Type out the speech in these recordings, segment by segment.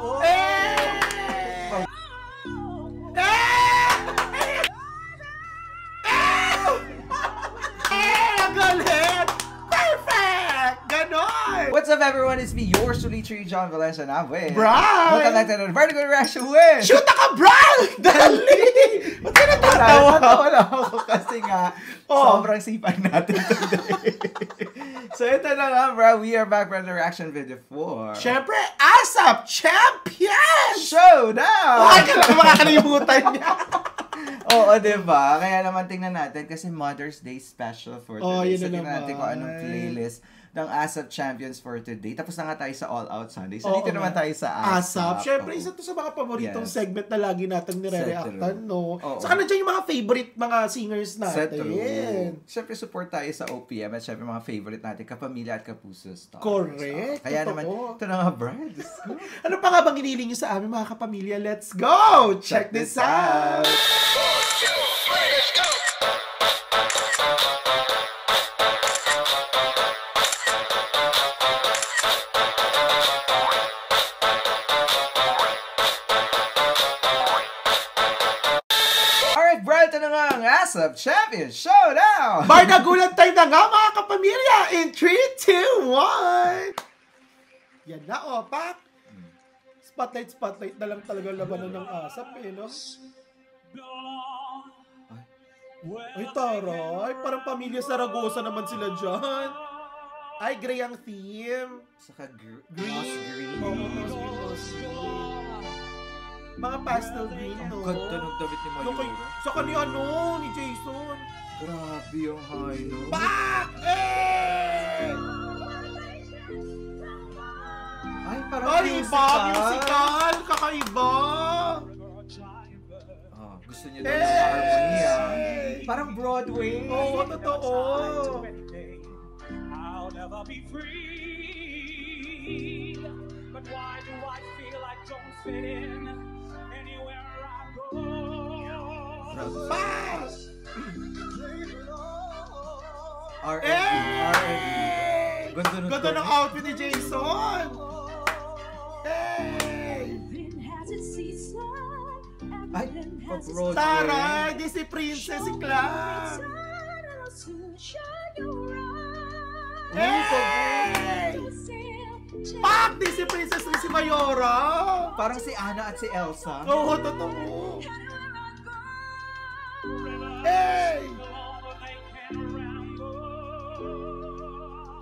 Oh! What's up, everyone? It's me, yours truly, John Valencia, and I'm with Brian! Welcome back to the Vertical Reaction with Shoot ka, Brian! Dali! Ba't ka natatawa? Wala ako kasi nga sobrang sipag natin today. So ito na nga, bro. We are back for the reaction video for Siyempre, ASAP Champion! Showdown! Ay, makakalimutan niya. Oo, diba? Kaya naman tingnan natin kasi Mother's Day special for today. Yun So na tingnan natin kung anong playlist ng ASAP Champions for today. Tapos na nga tayo sa All Out Sunday. So dito naman tayo sa ASAP. Siyempre, isa to sa mga paboritong segment na lagi natin nire-reactan, no? Saka nandiyan yung mga favorite mga singers natin. Siyempre, support tayo sa OPM at siyempre mga favorite natin, kapamilya at kapuso stars. Correct. Kaya naman, ito na nga, Brad. Ano pa nga bang iniling nyo sa amin, mga kapamilya? Let's go! Check this out! Let's go! Alright, Brad, ito na nga ang ASAP Champions Showdown! Bardagulan tayo na nga, mga kapamilya! In 3, 2, 1! Yan na, Pak! Spotlight na lang talaga labanan ng ASAP, no? Ay, taray! Parang pamilya Saragosa naman sila dyan. Ay, gray ang theme. Saka green. Mga pastel green, no? Ganda ng damit ni Mayura. Saka ni ni Jason. Grabe yung high, no? Pak! Ay, parang musical! Kakaiba! Gusto niyo daw ng harmony, Parang Broadway. Oo, totoo. I'll never be free. But why do I feel I don't fit in anywhere I go? R&B. Ganda ng outfit ni Jason. Ay, Broadway. Taray, di si Princess, si Clan. Pak! Di si Princess, di si Mayora. Parang si Anna at si Elsa. Oo, totoo.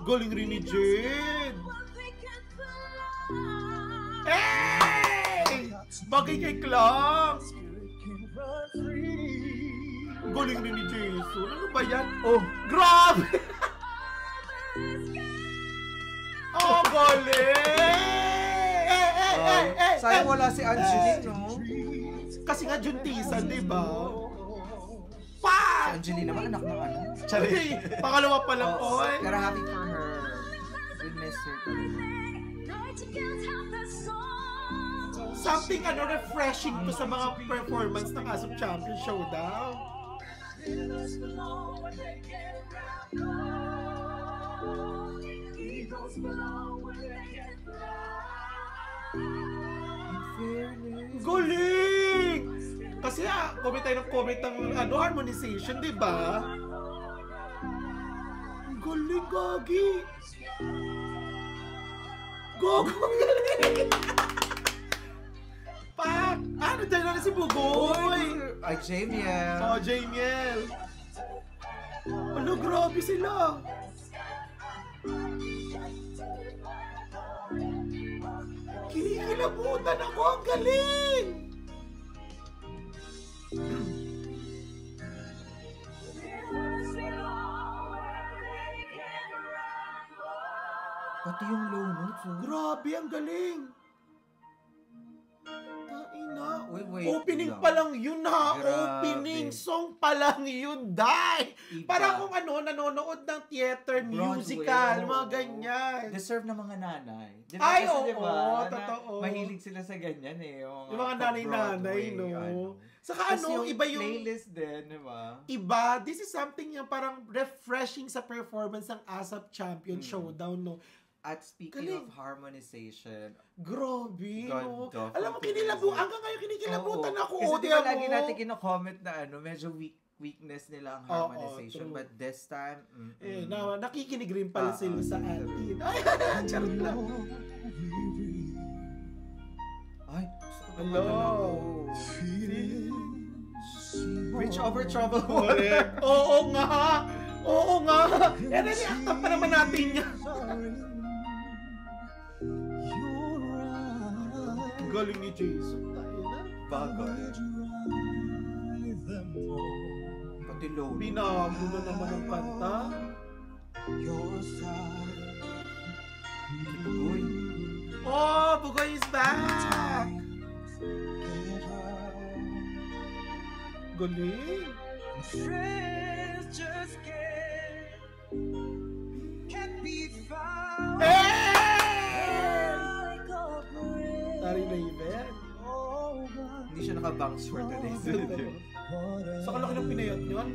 Galing rin ni Jade. Bagay kay Clark. Galing rin ni Jason. Ano ba yan? Oh, grabe! Oh, galing! Sayang wala si Angeline, no? Kasi nga Juntisan, di ba? Si Angeline naman, anak ng ano? Charay, pangalawa pa lang, oy. Pero happy for her. We miss her talaga. Something refreshing to sa mga performance ng ASAP Champions Showdown. Galing! Kasi comment tayo ng comment ng harmonization, di ba? Galing, Gagi! Gogo, galing! Pak! Nandiyan na si Bugoy! Ay, Jamiel! Oh, Jamiel! Ano, grabe sila! Kinikilabutan ako! Ang galing! Pati yung low notes, Grabe, ang galing! Taina. Wait, opening pa lang yun, Grabe. Opening song pa lang yun, dai! Parang kung nanonood ng theater, musical, mga ganyan. Deserve ng mga nanay. Diba? Ay, Kasi, oo, diba, totoo. Mahilig sila sa ganyan, Yung mga nanay-nanay, no? Saka yung iba yung playlist din, diba? Iba, this is something yung parang refreshing sa performance ng ASAP Champion Showdown, no? At speaking Galing. of harmonization, Grabe, no? God, Alam mo, hanggang ngayon kinikilabutan ako. Kasi O, di ba mo? lagi natin kino-comment na medyo weakness nila ang harmonization. true. But this time, Nakikinig rin pala sila sa atin. Ay, charot lang. Ay, Hello. Bridge over troubled Correct. water. Oo nga. React pa naman natin yan. Galing ni Jason. Tayo na. Bagay. Pati low. Binago na naman ang kanta. Kibugoy. Oh, Bugoy is back! Galing. Tari na event. Hindi siya naka-bounce for today's video. Sa kalaki ng pinayat niyan.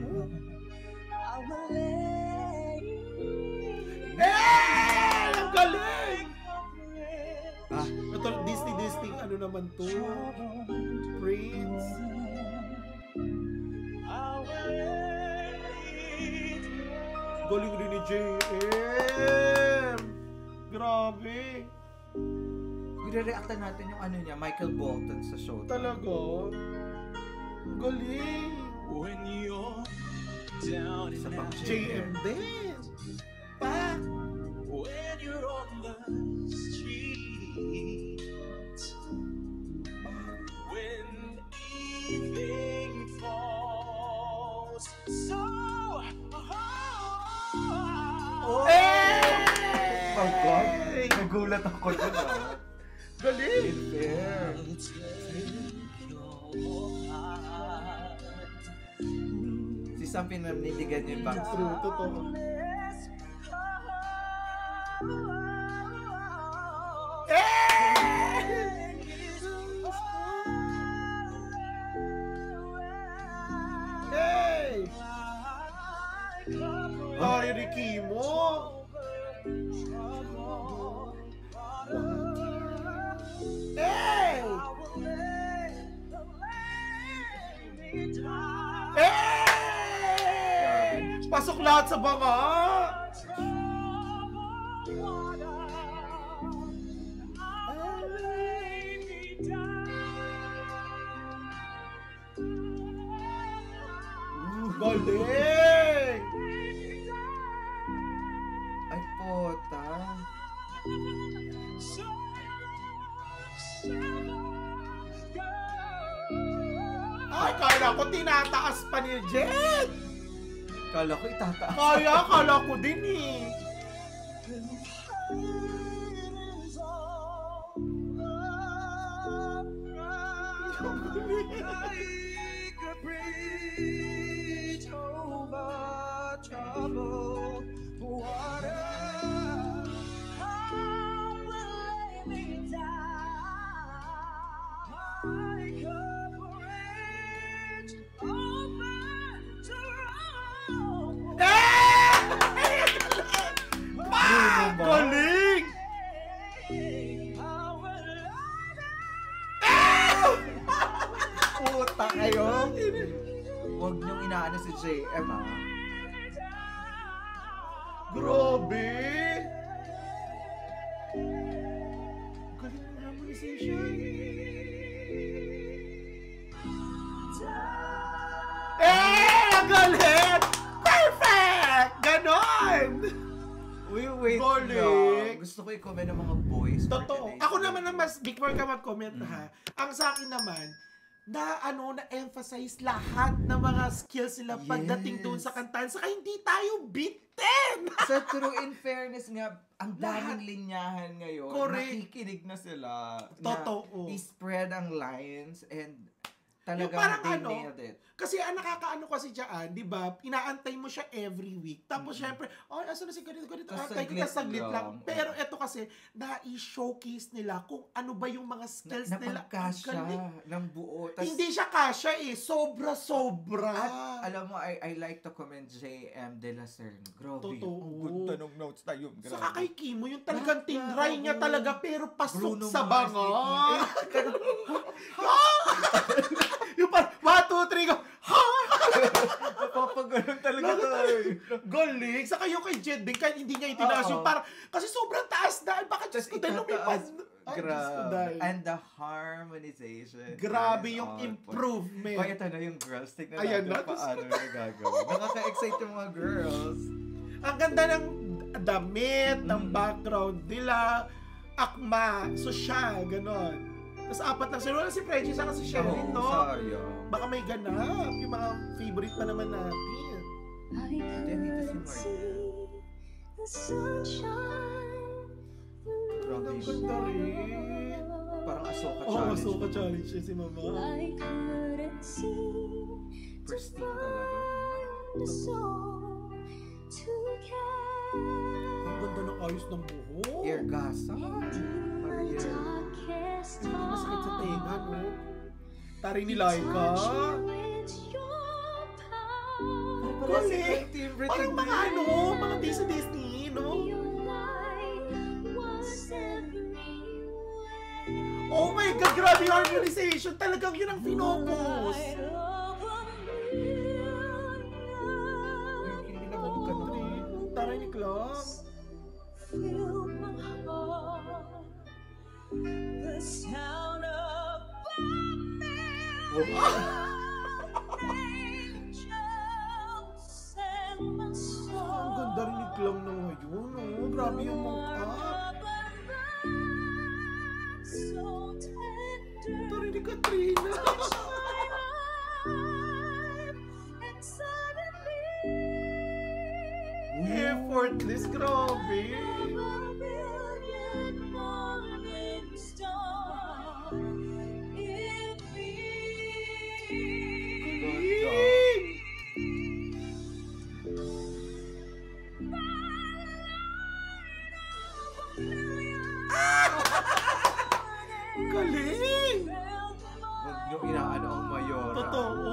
Ang galing! Ito, Disney, ano naman to? Prince. Galing rin ni JM. Grabe. Gire-reactan natin yung niya, Michael Bolton sa show. Talaga? Galing. When you're down Isa and pang out, JM din. Pa. when you're on the street, when evening falls so hard. Oh God! Nagulat ako dun Galing. Fair. Si Sam pinaniligan yung back. True, totoo. Hey! Ay, Ricky mo! Hey! Hey! Pasok lahat sa banga! Galing! Ay, pota. Ay, kala ko tinataas pa ni Jet! Kala ko itataas. Kala ko din eh. Galing! Puta kayo. Huwag niyong inaano si JM, ha? Grabe! Galing ng harmonization. Ang galing! Perfect! Ganon! Wait Galing. lang. Gusto ko i-comment ng mga boys. for Totoo. today's Ako video. naman ang mas, before ka mag-comment ha, ang sa akin naman, na-emphasize lahat ng mga skills nila pagdating doon sa kantahan. Saka hindi tayo bitin! Sa true in fairness nga, ang Lahat. daming linyahan ngayon. Correct. Nakikinig na sila. Totoo. Na i-spread ang lines and Talagang parang they ano, nailed it. Kasi ang nakakaano kasi dyan, di ba, inaantay mo siya every week. Tapos syempre, asa na si ganito, Tas antay ko na saglit lang. lang. Pero eto kasi, na-i-showcase nila kung ano ba yung mga skills nila. Ang Napagkasya galing. ng buo. Tas, Hindi siya kasya Sobra-sobra. at alam mo, I like to commend J.M. De La Serna. Grabe. Totoo. Ang ganda ng notes na yun. Saka kay Kimo, yung talagang tinry niya oo. talaga, pero pasok Bruno sa Mars, banga. eh. Yung parang, 1, 2, 3, go. Napapaganon talaga tayo. Galing. Saka yung kay Jed din, kahit hindi niya itinaas Oo. yung parang, kasi sobrang taas na. Baka Diyos ko dahil lumipad. Ay, Diyos ko Grabe. dahil. And the harmonization. Grabe is yung on point. improvement. Kaya ito na yung girls. Tignan Ayan natin na. paano na gagawin. Nakaka-excite yung mga girls. Ang ganda ng damit, ng background nila, akma, sosyal, ganon. Tapos 4 lang sila. Wala si Frenchie, saka si Sherilyn, no? Sayang. Baka may ganap. Yung mga favorite pa naman natin. Dito si Mark. Ang ganda rin. Parang Ahsoka Oo, challenge. Ahsoka challenge siya si Mama. Pristine talaga. Ang ganda ng ayos ng buhok. Ergasa. Mariel. Hindi masakit sa tenga, no? Tari ni Laika. Galing. Parang mga ano, mga Disney, no? Oh my God, grabe yung harmonization. Talagang yun ang finocus. Taray ni Clark. The sound of angels and my soul. Ang ganda rin ni Clark na ngayon, no? Grabe yung mock-up. So tender. Taray ni Katrina. And suddenly Effortless, grabe. a brilliant morning star in me. Galing. Galing. Huwag nyo inaano ang Mayora. Totoo.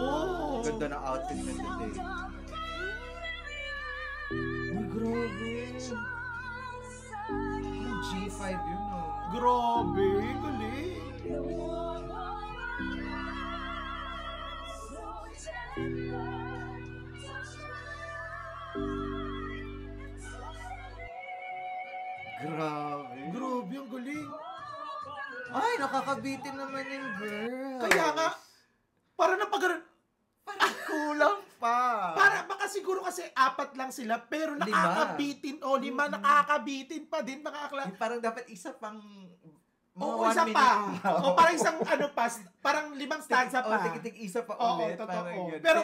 Ganda na outfit na today. Uy, grabe. Yung G5 yun, oh. Grabe, galing. Grabe. Grabe, ang galing. Ay, nakakabitin naman yung girl. Kaya nga, para napag... Kulang pa. Para baka siguro kasi 4 lang sila, pero nakakabitin. O, 5 nakakabitin pa din mga akla. Yung parang dapat isa pang mga O, 1 isa minute pa. O, parang isang parang 5 stanza O, pa. tikitik isa pa Oo, ulit. totoo. Parang yun. Pero,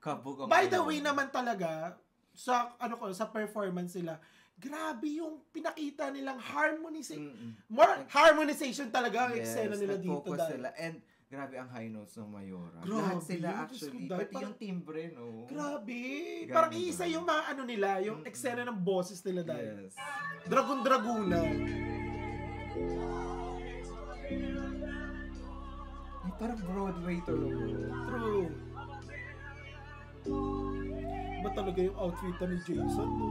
kabog ang by the ano. way naman talaga, sa sa performance nila, grabe yung pinakita nilang harmonization. More harmonization talaga ang eksena nila dito. nag-focus Dahil. sila. And grabe ang high notes ng Mayora. Grabe, Lahat sila Diyos actually. ko, dahil Pati parang- yung timbre, no? Grabe. Ganda. Parang iisa yung mga ano nila, yung eksena ng boses nila dahil. Yes. Dragon-draguna. Ay, parang Broadway to, no? True. Ba talaga yung outfit ni Jason, no?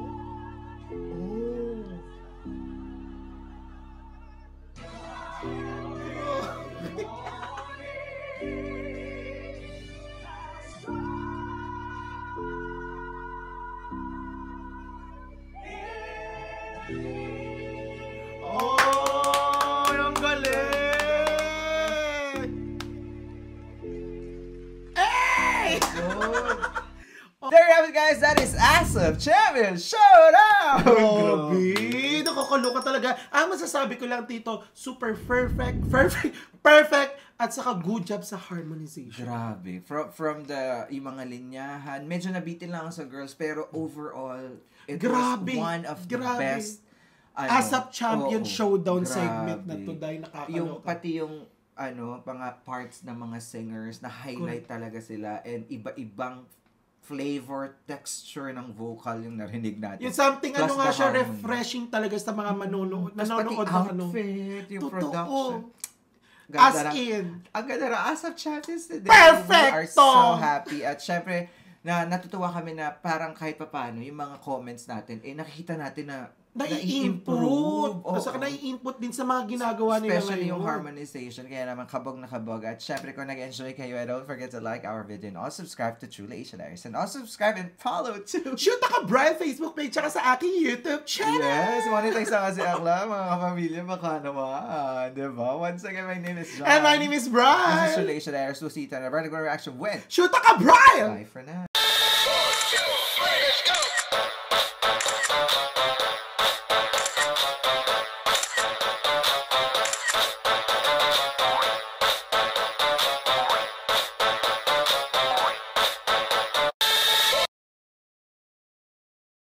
Oh. Oh, ang galing! Hey! There you have it, guys. That is ASAP Champion Showdown! Grabe! Nakakaloka talaga. Ang masasabi ko lang, Tito, super perfect, at saka good job sa harmonization. Grabe. From the yung mga linyahan, medyo nabitin lang sa girls, pero overall, it Grabe. was one of the Grabe. best ASAP Champion oo, Showdown grabe. segment na to, dahil nakakaloka. Yung pati yung mga parts ng mga singers na highlight talaga sila and iba-ibang flavor, texture ng vocal yung narinig natin. Yung something Plus the siya, harmony. refreshing talaga sa mga nanonood Tapos pati ng outfit, yung Totoo. production. As Ganda in. Ang ganda na as of Chatties today. Perfecto! We are so happy. At syempre, natutuwa kami na parang kahit papano, yung mga comments natin, nakikita natin na nai-input. Oo. Saka nai-input din sa mga ginagawa nila Especially ngayon. yung harmonization. Kaya naman kabog na kabog. At syempre kung nag-enjoy kayo, don't forget to like our video and also subscribe to True Lationaries. And also subscribe and follow too. Shoot ka Brian Facebook page tsaka sa aking YouTube channel. Yes, monetize na kasi akla, mga kapamilya, baka naman. Diba? Once again, my name is John. And my name is This is Brian. True Lationaries. We'll see you in a vertical reaction with Shoot ka Brian. Bye for now.